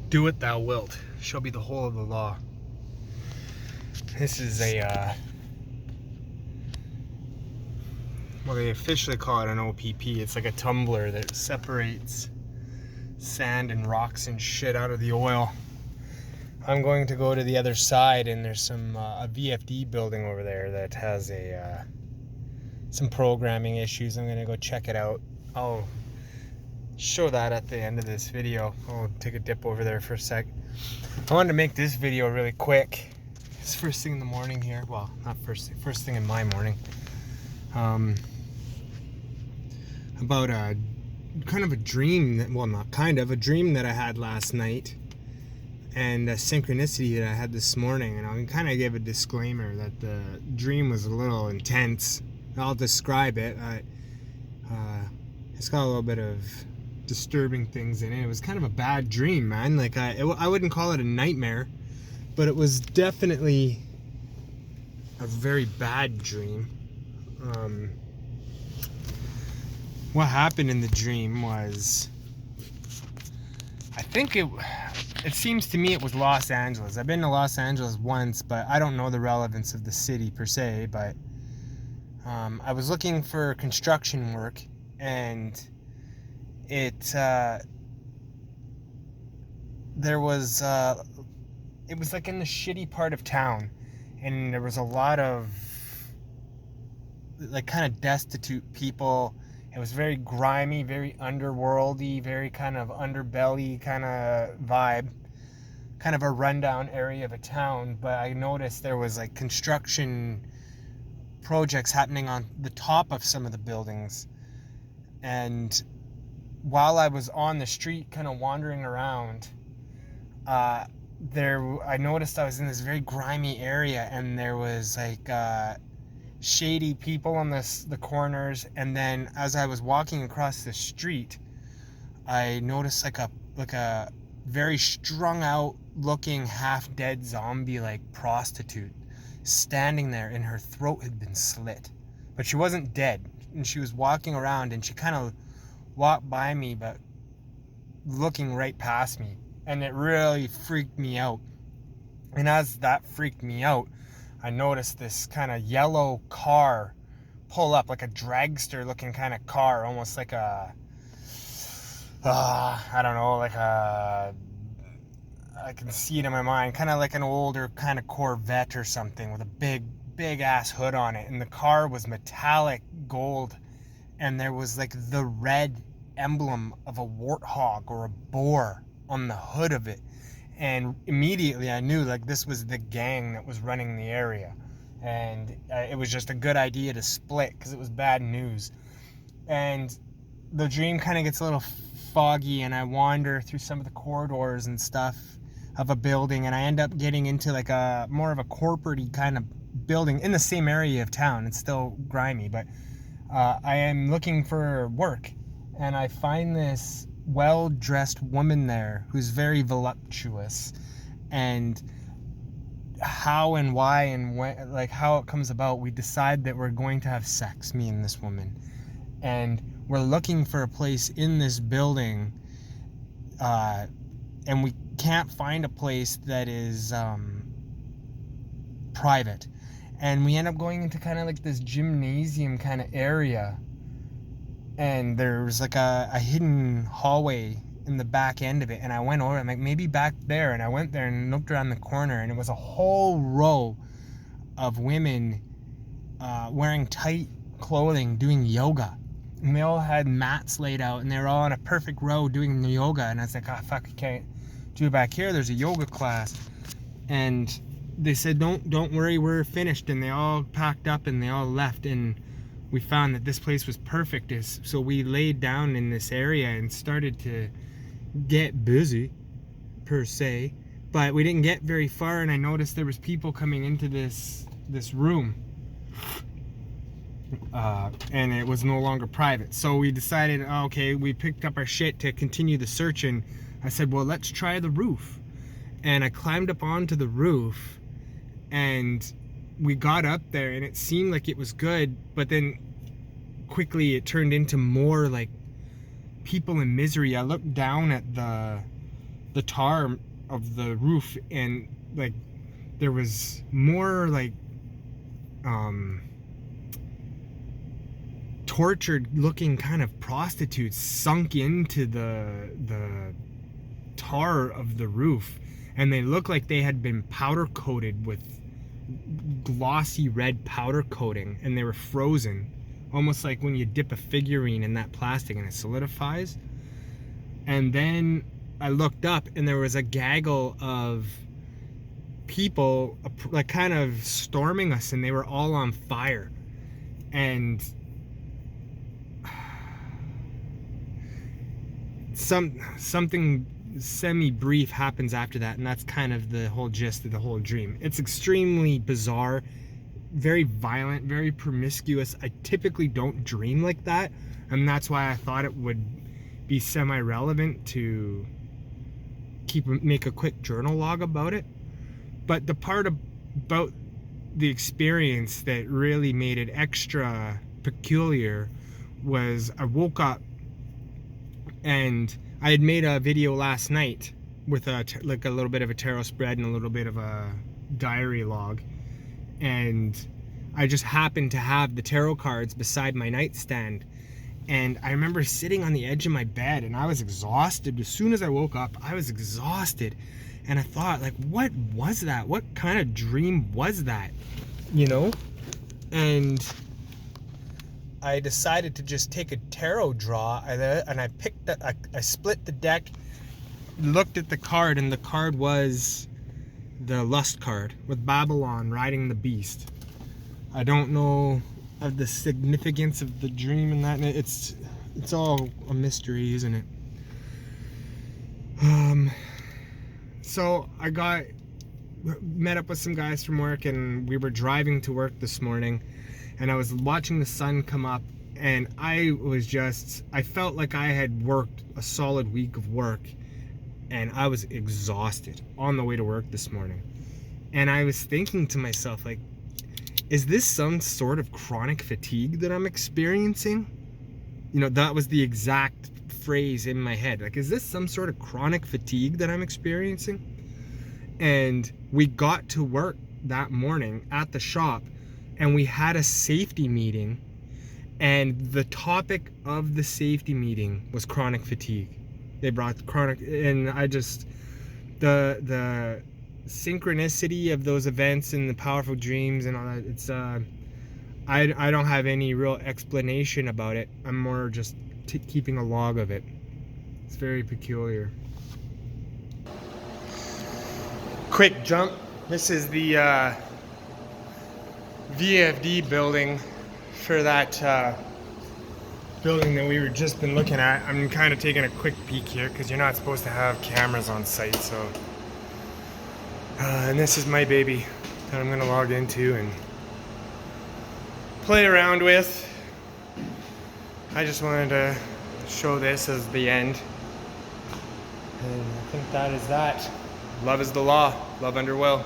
Do what thou wilt shall be the whole of the law. This is a, well, they officially call it an OPP. It's like a tumbler that separates sand and rocks and shit out of the oil. I'm going to go to the other side, and there's some a VFD building over there that has some programming issues. I'm going to go check it out. I'll show that at the end of this video. I'll take a dip over there for a sec. I wanted to make this video really quick. It's first thing in the morning here. Well, not first thing in my morning. About a kind of a dream that, well, not kind of, a dream that I had last night, and a synchronicity that I had this morning. And I'll kind of give a disclaimer that the dream was a little intense. I'll describe it. It's got a little bit of disturbing things in it. It was kind of a bad dream, man. Like I wouldn't call it a nightmare, but it was definitely a very bad dream. What happened in the dream was, I think it seems to me it was Los Angeles. I've been to Los Angeles once, but I don't know the relevance of the city per se. But I was looking for construction work, and it was like in the shitty part of town, and there was a lot of like kind of destitute people. It was very grimy, very underworldy, very kind of underbelly kind of vibe, kind of a rundown area of a town. But I noticed there was like construction projects happening on the top of some of the buildings. And while I was on the street kind of wandering around, I noticed I was in this very grimy area, and there was like shady people on the corners. And then as I was walking across the street, I noticed like a very strung out looking half dead zombie like prostitute standing there, and her throat had been slit, but she wasn't dead. And she was walking around, and she kind of walked by me, but looking right past me, and it really freaked me out. And as that freaked me out, I noticed this kind of yellow car pull up, like a dragster looking kind of car, almost like a I don't know, like I can see it in my mind, kind of like an older kind of Corvette or something with a big ass hood on it. And the car was metallic gold, and there was like the red emblem of a warthog or a boar on the hood of it. And immediately I knew like this was the gang that was running the area, and it was just a good idea to split because it was bad news. And the dream kind of gets a little foggy, and I wander through some of the corridors and stuff of a building, and I end up getting into like a more of a corporate-y kind of building in the same area of town. It's still grimy, but I am looking for work, and I find this well-dressed woman there who's very voluptuous. And how and why and when, like how it comes about, we decide that we're going to have sex, me and this woman, and we're looking for a place in this building, and we can't find a place that is private, and we end up going into kind of like this gymnasium kind of area. And there's like a hidden hallway in the back end of it. And I went over, I'm like, maybe back there. And I went there and looked around the corner, and it was a whole row of women wearing tight clothing, doing yoga. And they all had mats laid out, and they were all in a perfect row doing the yoga. And I was like, oh, fuck, I can't do it back here. There's a yoga class. And they said, don't worry, we're finished. And they all packed up and they all left. And we found that this place was perfect. So we laid down in this area and started to get busy, per se. But we didn't get very far, and I noticed there was people coming into this room. And it was no longer private. So we decided, okay, we picked up our shit to continue the search, and I said, well, let's try the roof. And I climbed up onto the roof, and we got up there, and it seemed like it was good, but then quickly it turned into more like people in misery. I looked down at the the tar of the roof, and like there was more like tortured looking kind of prostitutes sunk into the tar of the roof, and they looked like they had been powder coated with glossy red powder coating, and they were frozen, almost like when you dip a figurine in that plastic and it solidifies. And then I looked up and there was a gaggle of people like kind of storming us, and they were all on fire. And something semi-brief happens after that, and that's kind of the whole gist of the whole dream. It's extremely bizarre, very violent, very promiscuous. I typically don't dream like that, and that's why I thought it would be semi-relevant to make a quick journal log about it. But the part about the experience that really made it extra peculiar was I woke up, and I had made a video last night with like a little bit of a tarot spread and a little bit of a diary log, and I just happened to have the tarot cards beside my nightstand, and I remember sitting on the edge of my bed, and I was exhausted. As soon as I woke up, I was exhausted, and I thought, like, what was that? What kind of dream was that? You know? And I decided to just take a tarot draw, and I split the deck, looked at the card, and the card was the Lust card with Babylon riding the beast. I don't know of the significance of the dream and that. It's all a mystery, isn't it? So I met up with some guys from work, and we were driving to work this morning, and I was watching the sun come up, and I felt like I had worked a solid week of work, and I was exhausted on the way to work this morning. And I was thinking to myself, like, is this some sort of chronic fatigue that I'm experiencing? You know, that was the exact phrase in my head. Like, is this some sort of chronic fatigue that I'm experiencing? And we got to work that morning at the shop, and we had a safety meeting, and the topic of the safety meeting was chronic fatigue. They brought chronic, and I just, the synchronicity of those events and the powerful dreams and all that, it's I don't have any real explanation about it. I'm more just keeping a log of it. It's very peculiar. Quick jump. This is the VFD building for that building that we were just been looking at. I'm kind of taking a quick peek here because you're not supposed to have cameras on site. So, and this is my baby that I'm gonna log into and play around with. I just wanted to show this as the end, and I think that is that. Love is the law. Love under will.